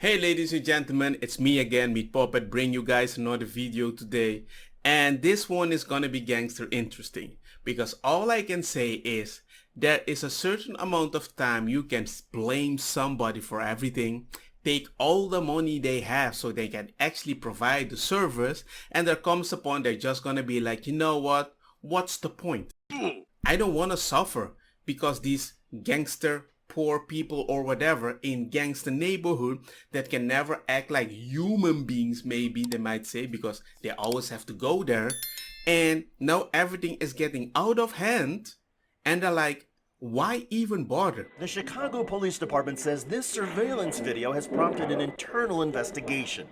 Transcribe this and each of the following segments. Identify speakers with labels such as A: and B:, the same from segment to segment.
A: Hey ladies and gentlemen, it's me again, Meat Puppet, bring you guys another video today. And this one is gonna be gangster interesting because all I can say is there is a certain amount of time you can blame somebody for everything, take all the money they have so they can actually provide the service, and there comes a point they're just gonna be like, you know what, what's the point? I don't wanna suffer because these gangster poor people or whatever in gangster neighborhood that can never act like human beings, maybe they might say, because they always have to go there, and now everything is getting out of hand and they're like, why even bother?
B: The Chicago Police Department says this surveillance video has prompted an internal investigation.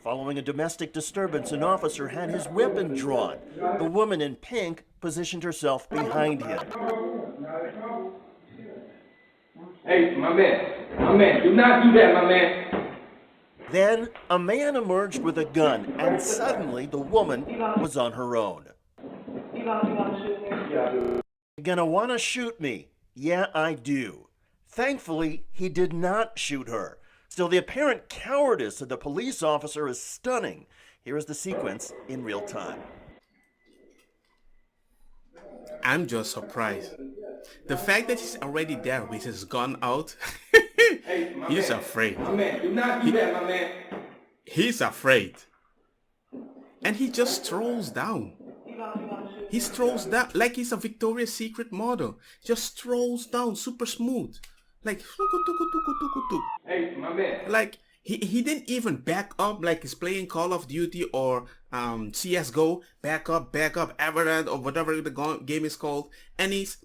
B: Following a domestic disturbance, an officer had his weapon drawn. The woman in pink positioned herself behind him.
C: Hey, my man, do not do that, my man.
B: Then, a man emerged with a gun, and suddenly the woman was on her own. You gonna wanna shoot me? Yeah, I do. Thankfully, he did not shoot her. Still, the apparent cowardice of the police officer is stunning. Here is the sequence in real time.
A: I'm just surprised. The fact that he's already there with his gun out, he's afraid.
C: My man, do not do that, my man.
A: He's afraid. And he just strolls down. He strolls down like he's a Victoria's Secret model. Just strolls down super smooth. Like,
C: Hey, my man.
A: like he didn't even back up like he's playing Call of Duty or CSGO. Back up, Everland or whatever the game is called. And he's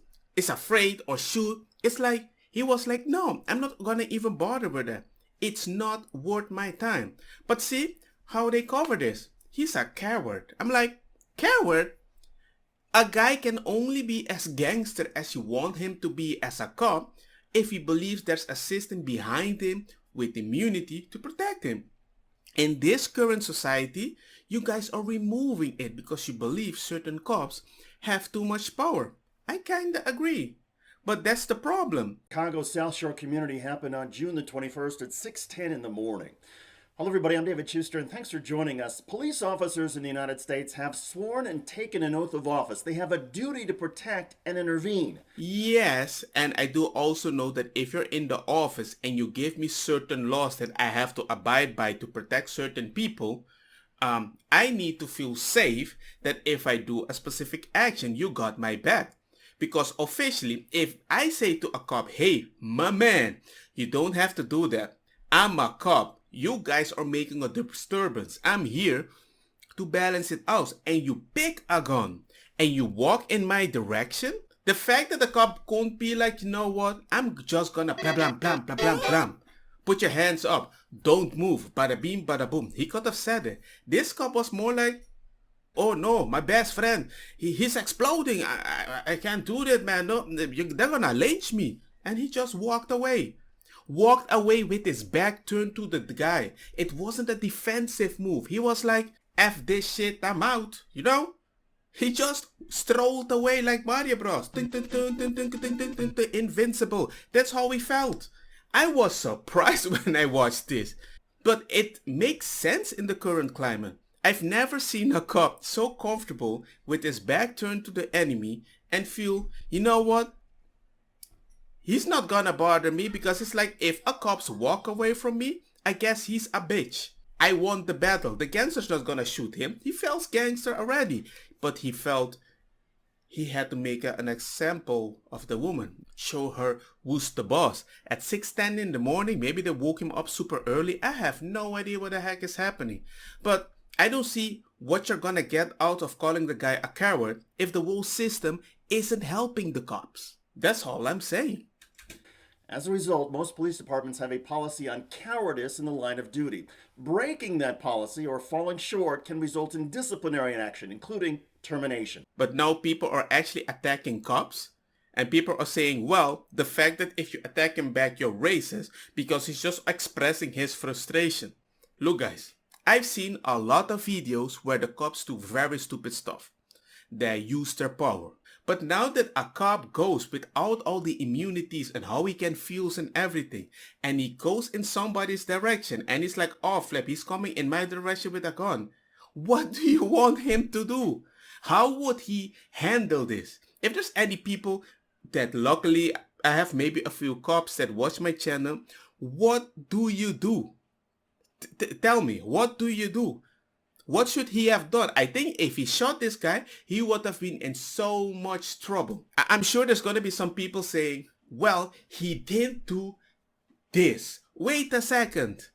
A: afraid or shoot. It's like, he was like, no, I'm not gonna even bother with that. It's not worth my time. But see how they cover this. He's a coward. I'm like, coward? A guy can only be as gangster as you want him to be as a cop if he believes there's a system behind him with immunity to protect him. In this current society, you guys are removing it because you believe certain cops have too much power. I kinda agree. But that's the problem.
B: Chicago's South Shore community happened on June the 21st at 6:10 in the morning. Hello everybody, I'm David Schuster and thanks for joining us. Police officers in the United States have sworn and taken an oath of office. They have a duty to protect and intervene.
A: Yes, and I do also know that if you're in the office and you give me certain laws that I have to abide by to protect certain people, I need to feel safe that if I do a specific action, you got my back. Because officially, if I say to a cop, hey, my man, you don't have to do that. I'm a cop. You guys are making a disturbance. I'm here to balance it out. And you pick a gun and you walk in my direction. The fact that the cop can't be like, you know what? I'm just gonna blam, blam, blam, blam, blam, blam. Put your hands up. Don't move. Bada beam, bada boom. He could have said it. This cop was more like, oh no, my best friend, he's exploding. I can't do that, man. No, they're gonna lynch me. And he just walked away. Walked away with his back turned to the guy. It wasn't a defensive move. He was like, F this shit, I'm out. You know? He just strolled away like Mario Bros. Invincible. That's how he felt. I was surprised when I watched this. But it makes sense in the current climate. I've never seen a cop so comfortable with his back turned to the enemy and feel, you know what? He's not gonna bother me because it's like if a cop's walk away from me, I guess he's a bitch. I won the battle. The gangster's not gonna shoot him. He felt gangster already. But he felt he had to make an example of the woman. Show her who's the boss. At 6:10 in the morning, maybe they woke him up super early. I have no idea what the heck is happening. But I don't see what you're gonna get out of calling the guy a coward if the whole system isn't helping the cops. That's all I'm saying.
B: As a result, most police departments have a policy on cowardice in the line of duty. Breaking that policy or falling short can result in disciplinary action, including termination.
A: But now people are actually attacking cops. And people are saying, well, the fact that if you attack him back, you're racist because he's just expressing his frustration. Look guys, I've seen a lot of videos where the cops do very stupid stuff. They use their power. But now that a cop goes without all the immunities and how he can feel and everything, and he goes in somebody's direction and he's like, oh flip, he's coming in my direction with a gun. What do you want him to do? How would he handle this? If there's any people that luckily I have maybe a few cops that watch my channel, what do you do? Tell me, what do you do? What should he have done? I think if he shot this guy, he would have been in so much trouble. I'm sure there's going to be some people saying, well, he didn't do this. Wait a second.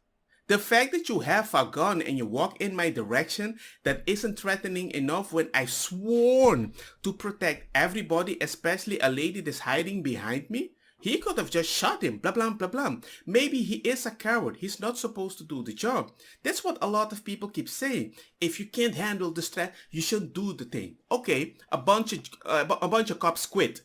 A: The fact that you have a gun and you walk in my direction, that isn't threatening enough when I've sworn to protect everybody, especially a lady that's hiding behind me? He could have just shot him, blah, blah, blah, blah. Maybe he is a coward. He's not supposed to do the job. That's what a lot of people keep saying. If you can't handle the stress, you shouldn't do the thing. Okay, a bunch of cops quit.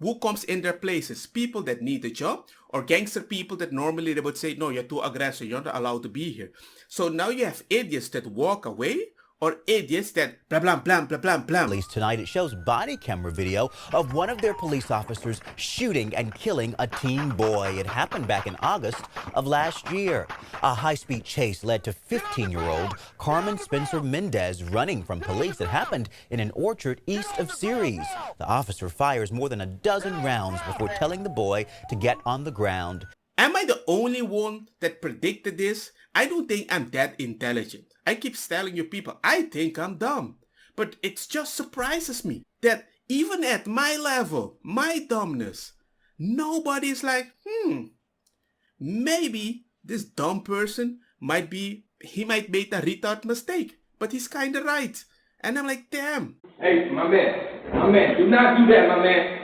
A: Who comes in their places? People that need a job or gangster people that normally they would say, no, you're too aggressive. You're not allowed to be here. So now you have idiots that walk away or idiots that blah, blah, blah, blah, blah, blah.
D: Police tonight, it shows body camera video of one of their police officers shooting and killing a teen boy. It happened back in August of last year. A high-speed chase led to 15-year-old Carmen Spencer Mendez running from police. It happened in an orchard east of Ceres. The officer fires more than a dozen rounds before telling the boy to get on the ground.
A: Am I the only one that predicted this? I don't think I'm that intelligent. I keep telling you people, I think I'm dumb. But it just surprises me that even at my level, my dumbness, nobody's like, maybe this dumb person might make a retard mistake, but he's kind of right. And I'm like, damn.
C: Hey, my man, do not do that, my man.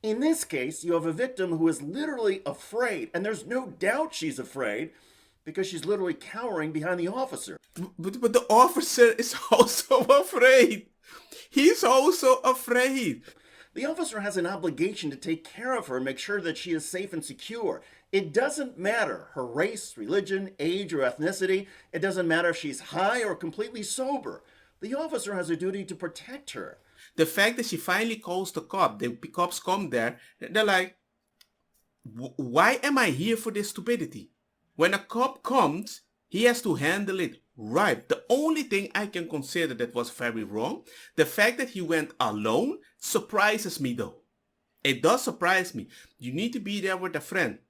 B: In this case, you have a victim who is literally afraid, and there's no doubt she's afraid because she's literally cowering behind the officer.
A: But the officer is also afraid. He's also afraid.
B: The officer has an obligation to take care of her and make sure that she is safe and secure. It doesn't matter her race, religion, age, or ethnicity. It doesn't matter if she's high or completely sober. The officer has a duty to protect her.
A: The fact that she finally calls the cops come there, they're like, why am I here for this stupidity? When a cop comes, he has to handle it right. The only thing I can consider that was very wrong, the fact that he went alone surprises me though. It does surprise me. You need to be there with a friend.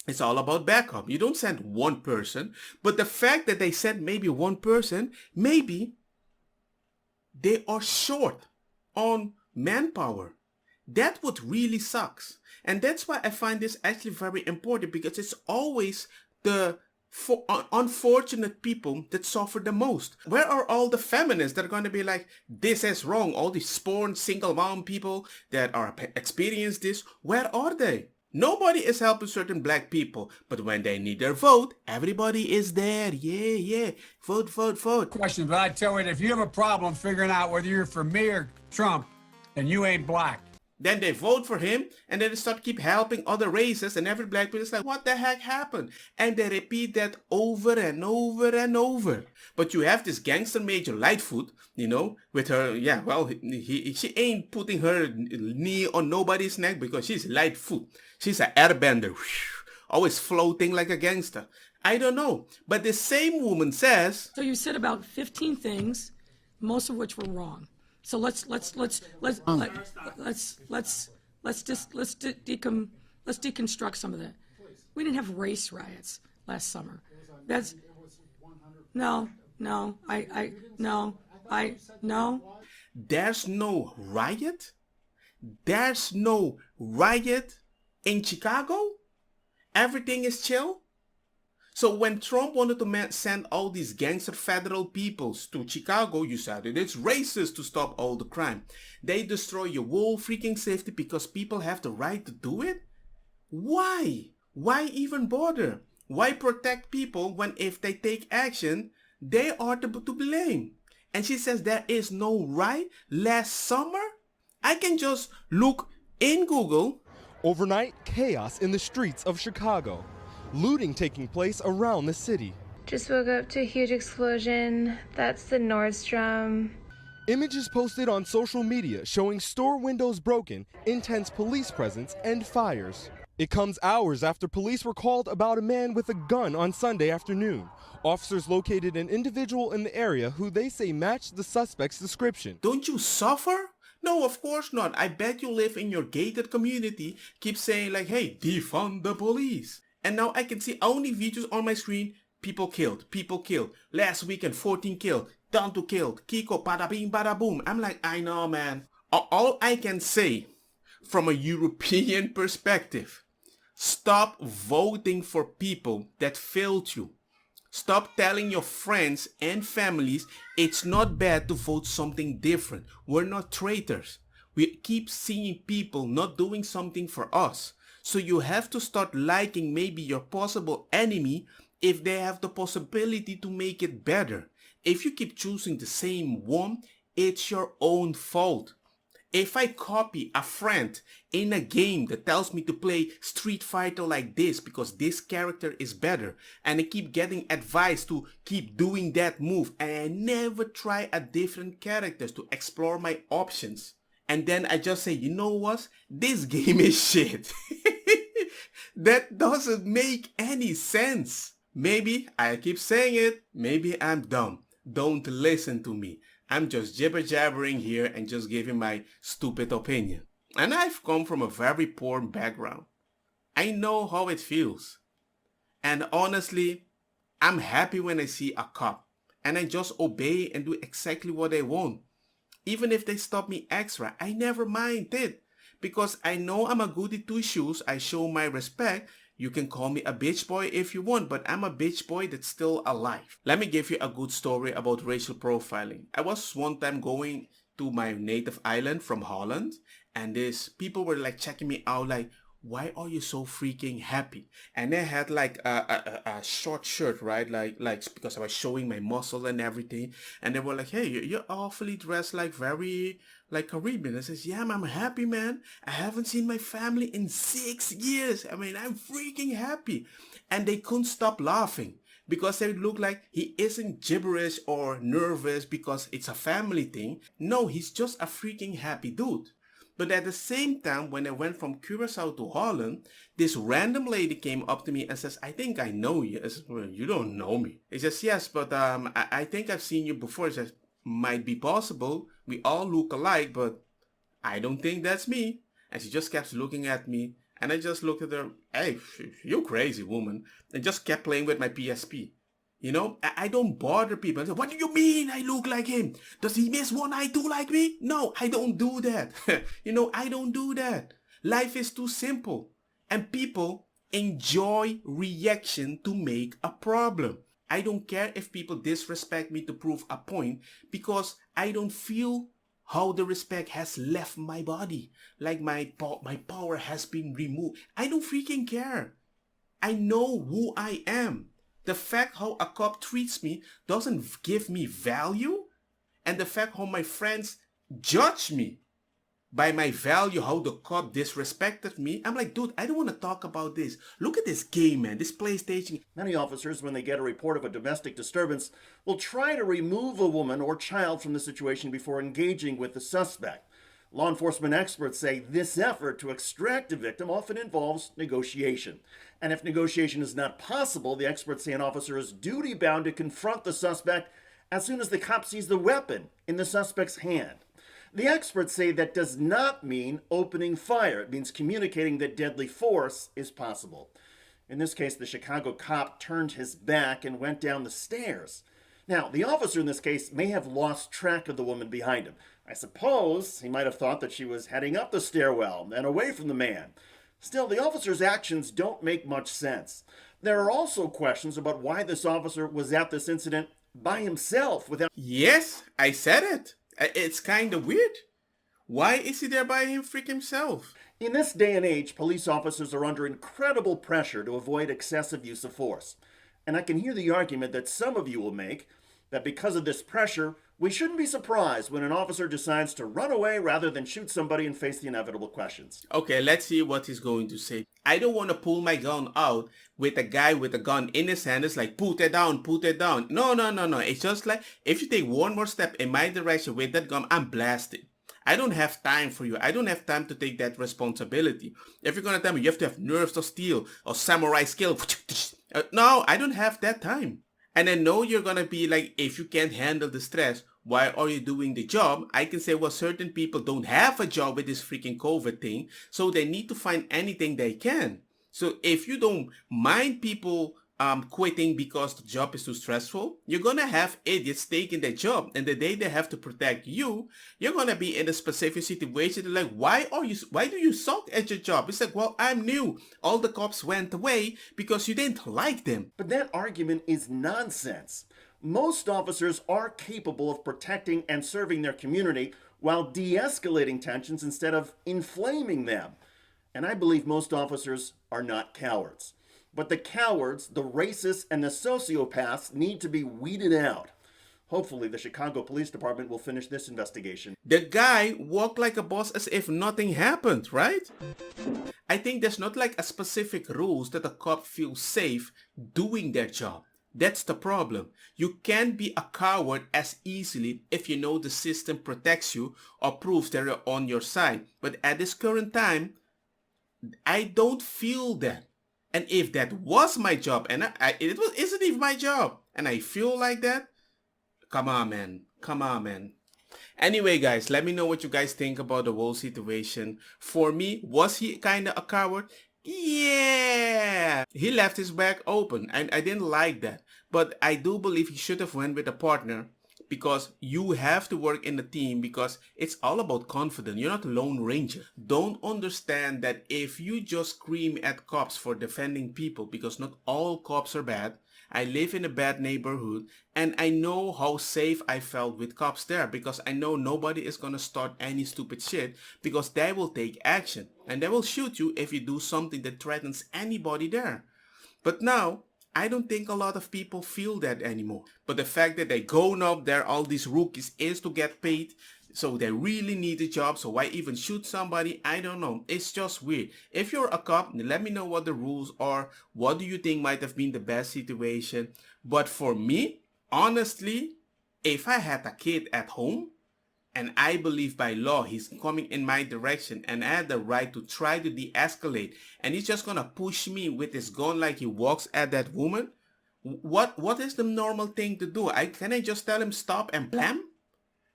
A: It's all about backup. You don't send one person, but the fact that they sent maybe one person, maybe they are short on manpower. That would really sucks. And that's why I find this actually very important, because it's always the unfortunate people that suffer the most. Where are all the feminists that are going to be like, this is wrong? All these born single mom people that are experience this, where are they? Nobody is helping certain black people, but when they need their vote, everybody is there. Yeah. Vote.
E: Question, but I tell you, if you have a problem figuring out whether you're for me or Trump, then you ain't black.
A: Then they vote for him, and then they keep helping other races, and every black person is like, what the heck happened? And they repeat that over and over and over. But you have this gangster Major Lightfoot, with her, she ain't putting her knee on nobody's neck because she's Lightfoot. She's an airbender, always floating like a gangster. I don't know, but the same woman says.
F: So you said about 15 things, most of which were wrong. So let's deconstruct some of that. We didn't have race riots last summer. That's no.
A: There's no riot? There's no riot in Chicago? Everything is chill? So when Trump wanted to send all these gangster federal peoples to Chicago, you said it's racist to stop all the crime. They destroy your whole freaking safety because people have the right to do it? Why? Why even bother? Why protect people when if they take action, they are to blame? And she says there is no riot last summer? I can just look in Google.
G: Overnight, chaos in the streets of Chicago. Looting taking place around the city. Just woke up to a huge explosion. That's the Nordstrom.
H: Images posted on social media showing store windows broken, intense police presence, and fires. It comes hours after police were called about a man with a gun on Sunday afternoon. Officers located an individual in the area who they say matched the suspect's description.
A: Don't you suffer? No, of course not. I bet you live in your gated community, keep saying like, hey, defund the police. And now I can see only videos on my screen. People killed. Last weekend, 14 killed. Down to killed. Kiko, bada bing, bada boom. I'm like, I know, man. All I can say from a European perspective, stop voting for people that failed you. Stop telling your friends and families it's not bad to vote something different. We're not traitors. We keep seeing people not doing something for us. So you have to start liking maybe your possible enemy if they have the possibility to make it better. If you keep choosing the same one, it's your own fault. If I copy a friend in a game that tells me to play Street Fighter like this because this character is better, and I keep getting advice to keep doing that move, and I never try a different characters to explore my options, and then I just say, you know what, this game is shit. That doesn't make any sense. Maybe I keep saying it, maybe I'm dumb. Don't listen to me. I'm just jibber-jabbering here and just giving my stupid opinion. And I've come from a very poor background. I know how it feels. And honestly, I'm happy when I see a cop and I just obey and do exactly what they want. Even if they stop me extra, I never mind it. Because I know I'm a goody two-shoes, I show my respect. You can call me a bitch boy if you want, but I'm a bitch boy that's still alive. Let me give you a good story about racial profiling. I was one time going to my native island from Holland, and these people were like checking me out like, why are you so freaking happy? And they had like a short shirt, right? Like because I was showing my muscle and everything. And they were like, hey, you're awfully dressed like very like Caribbean. I says, yeah, I'm happy, man. I haven't seen my family in 6 years. I mean, I'm freaking happy. And they couldn't stop laughing because they look like he isn't gibberish or nervous because it's a family thing. No, he's just a freaking happy dude. But at the same time, when I went from Curaçao to Holland, this random lady came up to me and says, I think I know you. I said, well, you don't know me. He says, yes, but I think I've seen you before. He says, might be possible. We all look alike, but I don't think that's me. And she just kept looking at me. And I just looked at her, hey, you crazy woman. And just kept playing with my PSP. You know, I don't bother people. I say, what do you mean I look like him? Does he miss one eye too like me? No, I don't do that. You know, I don't do that. Life is too simple. And people enjoy reaction to make a problem. I don't care if people disrespect me to prove a point because I don't feel how the respect has left my body. Like my power has been removed. I don't freaking care. I know who I am. The fact how a cop treats me doesn't give me value. And the fact how my friends judge me by my value, how the cop disrespected me. I'm like, dude, I don't want to talk about this. Look at this game, man, this PlayStation.
B: Many officers, when they get a report of a domestic disturbance, will try to remove a woman or child from the situation before engaging with the suspect. Law enforcement experts say this effort to extract a victim often involves negotiation. And if negotiation is not possible, the experts say an officer is duty-bound to confront the suspect as soon as the cop sees the weapon in the suspect's hand. The experts say that does not mean opening fire. It means communicating that deadly force is possible. In this case, the Chicago cop turned his back and went down the stairs. Now, the officer in this case may have lost track of the woman behind him. I suppose he might have thought that she was heading up the stairwell and away from the man. Still, the officer's actions don't make much sense. There are also questions about why this officer was at this incident by himself without...
A: Yes, I said it. It's kind of weird. Why is he there by himself?
B: In this day and age, police officers are under incredible pressure to avoid excessive use of force. And I can hear the argument that some of you will make, that because of this pressure, we shouldn't be surprised when an officer decides to run away rather than shoot somebody and face the inevitable questions.
A: Okay, let's see what he's going to say. I don't want to pull my gun out with a guy with a gun in his hand. It's like, put it down, put it down. No. It's just like, if you take one more step in my direction with that gun, I'm blasted. I don't have time for you. I don't have time to take that responsibility. If you're going to tell me you have to have nerves of steel or samurai skill, no, I don't have that time. And I know you're going to be like, if you can't handle the stress, why are you doing the job? I can say, well, certain people don't have a job with this freaking COVID thing, so they need to find anything they can. So if you don't mind people quitting because the job is too stressful, you're going to have idiots taking their job. And the day they have to protect you, you're going to be in a specific situation. Like, why do you suck at your job? It's like, well, I'm new. All the cops went away because you didn't like them.
B: But that argument is nonsense. Most officers are capable of protecting and serving their community while de-escalating tensions instead of inflaming them. And I believe most officers are not cowards. But the cowards, the racists, and the sociopaths need to be weeded out. Hopefully, the Chicago Police Department will finish this investigation.
A: The guy walked like a boss as if nothing happened, right? I think there's not like a specific rules that a cop feels safe doing their job. That's the problem. You can't be a coward as easily if you know the system protects you or proves they're on your side. But at this current time, I don't feel that. And if that was my job, and isn't even my job, and I feel like that, come on, man. Anyway, guys, let me know what you guys think about the whole situation. For me, was he kind of a coward? Yeah, he left his back open, and I didn't like that. But I do believe he should have went with a partner, because you have to work in a team, because it's all about confidence. You're not a lone ranger. Don't understand that if you just scream at cops for defending people, because not all cops are bad. I live in a bad neighborhood, and I know how safe I felt with cops there, because I know nobody is gonna start any stupid shit, because they will take action and they will shoot you if you do something that threatens anybody there. But now, I don't think a lot of people feel that anymore. But the fact that they go up there, all these rookies, is to get paid. So they really need a job. So why even shoot somebody? I don't know. It's just weird. If you're a cop, let me know what the rules are. What do you think might have been the best situation? But for me, honestly, if I had a kid at home, and I believe by law he's coming in my direction, and I had the right to try to de-escalate, and he's just gonna push me with his gun like he walks at that woman, what is the normal thing to do? Can I just tell him stop and blam?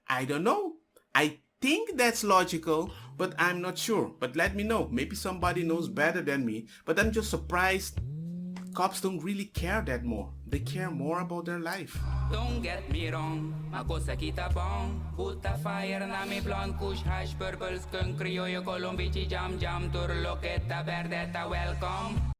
A: I don't know. I think that's logical, but I'm not sure. But let me know. Maybe somebody knows better than me. But I'm just surprised cops don't really care that more. They care more about their life.
I: Don't get me wrong, ma cosa kita bong. Buta fire na mi blonde kush hash purple skunk criollo colombici jam jam turloqueta verdeta welcome.